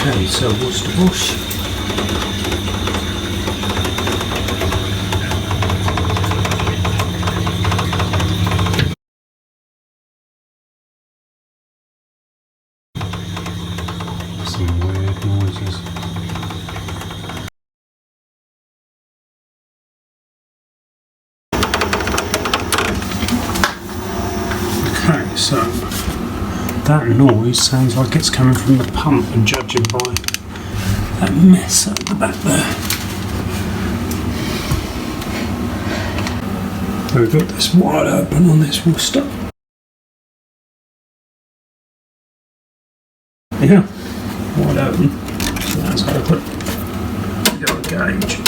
Okay, so what's the bush? Some weird noises. Okay, so that noise sounds like it's coming from the pump, and judging by that mess at the back there. So we've got this wide open on this Worcester. Yeah, wide open, so that's open. We've got a gauge.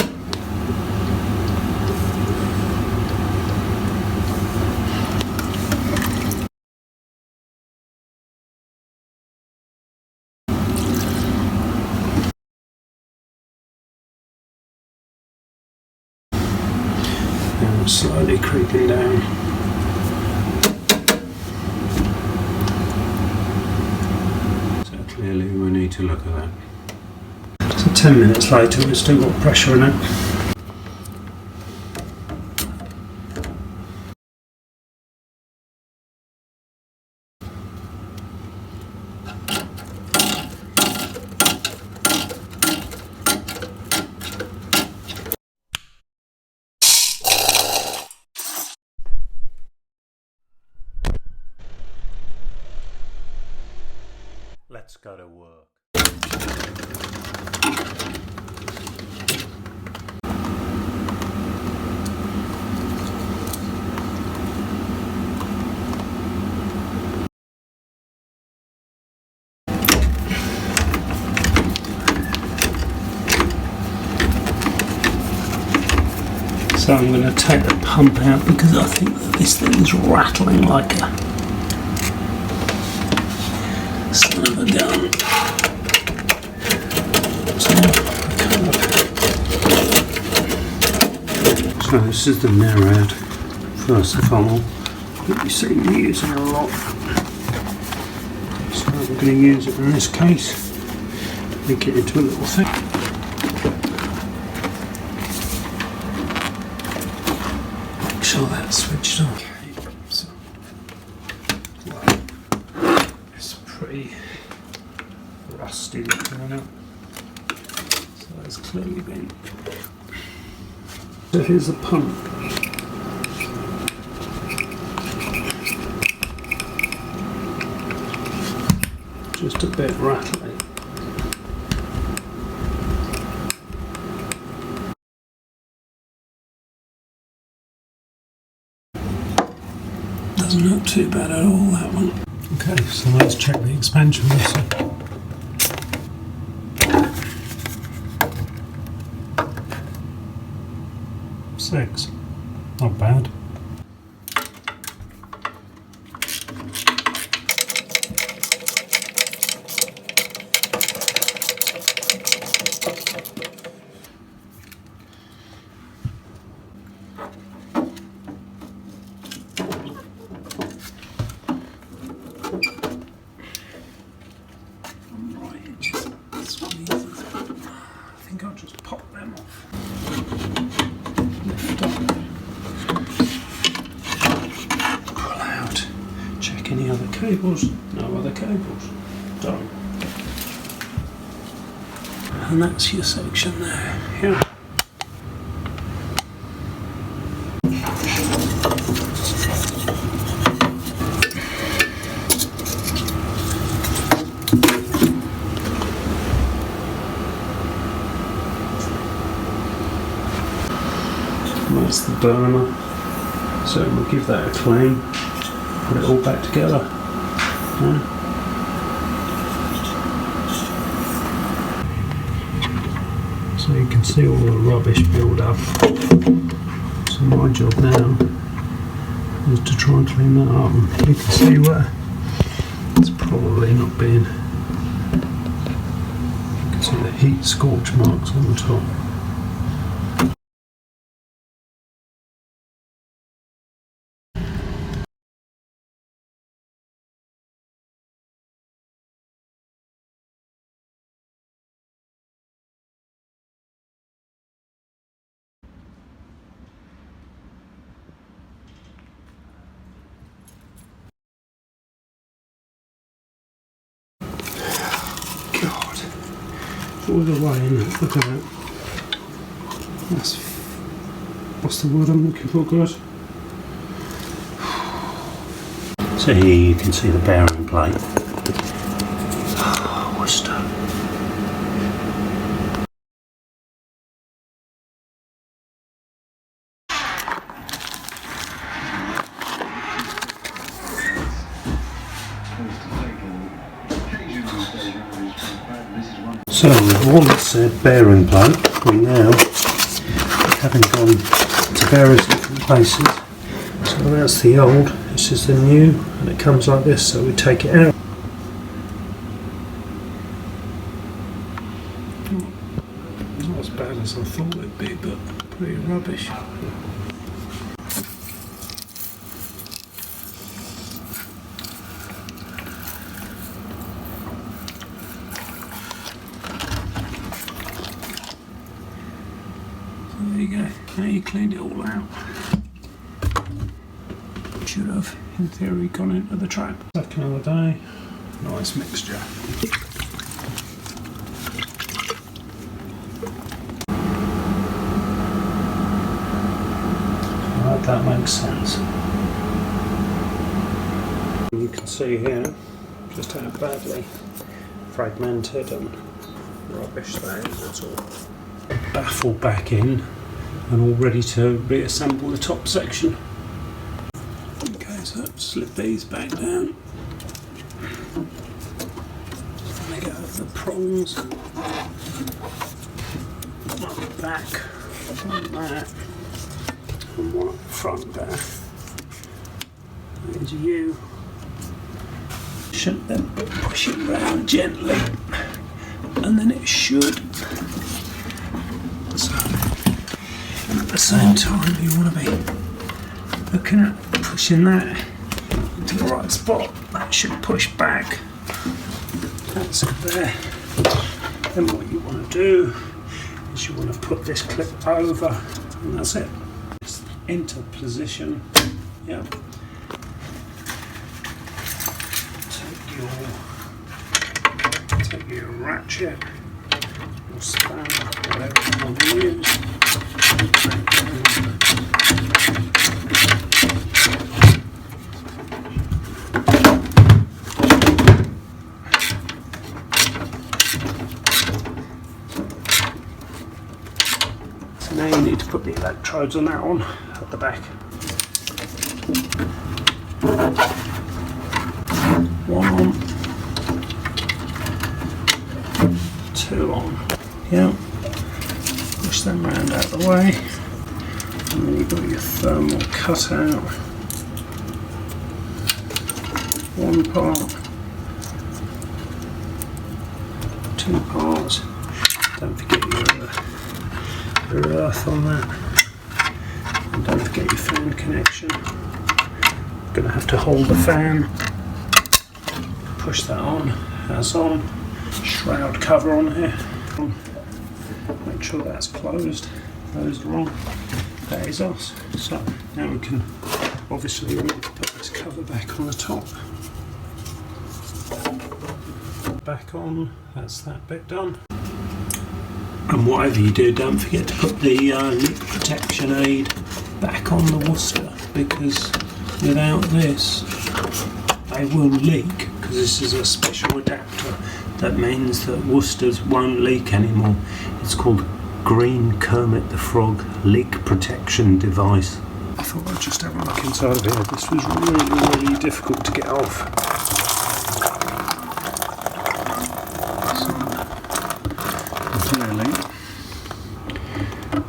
And we're slowly creeping down. So clearly we need to look at that. So 10 minutes later we've still got pressure in it. Let's go to work. So I'm going to take the pump out because I think that this thing is rattling like a son of a gun. So this is the narrowed first funnel that you see me using a lot. So I'm going to use it in this case, make it into a little thing. Make sure that's switched on. Okay, so well, it's pretty rusty looking on it. So it's clearly been. So here's the pump. Just a bit rattly. Doesn't look too bad at all, that one. Okay, so let's check the expansion vessel. Six. Not bad. I think I'll just pop them off. Lift up. Pull out. Check any other cables. No other cables. Done. And that's your section there. Yeah. That's the burner, so we'll give that a clean, put it all back together. Yeah. So you can see all the rubbish build up. So my job now is to try and clean that up. You can see where it's probably not been. You can see the heat scorch marks on the top. all the way in it. Look at that. That's, what's the word I'm looking for, guys? So here you can see the bearing plate. Worcester. So we've once said bearing plate, and now, having gone to various different places, so that's the old, this is the new, and it comes like this, so we take it out. Not as bad as I thought it'd be, but pretty rubbish. There you go, now you cleaned it all out. Should have, in theory, gone into the trap. Second of the day, nice mixture. I hope that makes sense. You can see here just how badly fragmented and rubbish that is. It's all baffled back in and all ready to reassemble the top section. Okay, so slip these back down. Let go of the prongs. One at the back, one there, and one at the front there. There's you. Shouldn't then push it round gently, and then it should. So, and at the same time, you want to be looking at pushing that into the right spot. That should push back. That's there. Then what you want to do is you want to put this clip over, and that's it. Just into position. Yep. Take your ratchet or spanner, whatever you want to use. So now you need to put the electrodes on that one at the back. One on, two on. Yeah. Push them round out the way. And then you've got your thermal cutout. One part. Two parts. Don't forget your earth on that. And don't forget your fan connection. You're going to have to hold the fan. Push that on. That's on. Shroud cover on here. Make sure that's closed. Those are on. That is us. So now we can obviously we need to put this cover back on the top. Back on. That's that bit done. And whatever you do, don't forget to put the leak protection aid back on the Worcester, because without this they will leak, because this is a special adapter that means that Worcesters won't leak anymore. It's called Green Kermit the Frog Leak Protection Device. I thought I'd just have a look inside of here. This was really difficult to get off. So, clearly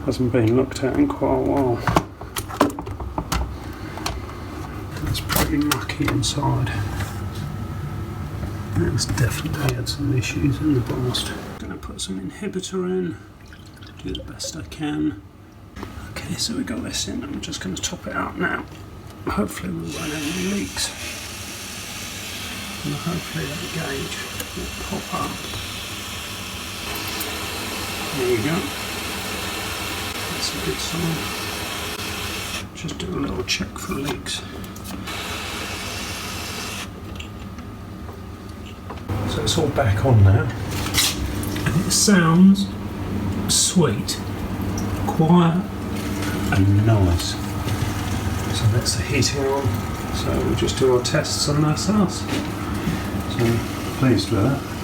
hasn't been looked at in quite a while. It's pretty mucky inside. It's definitely had some issues in the past. I'm going to put some inhibitor in, do the best I can. Okay, so we got this in. I'm just going to top it out now. Hopefully we won't have any leaks. And hopefully that gauge will pop up. There you go. That's a good sign. Just do a little check for leaks. So it's all back on now, and it sounds sweet, quiet and nice. So that's the heating on, so we'll just do our tests and that's us. So pleased with that.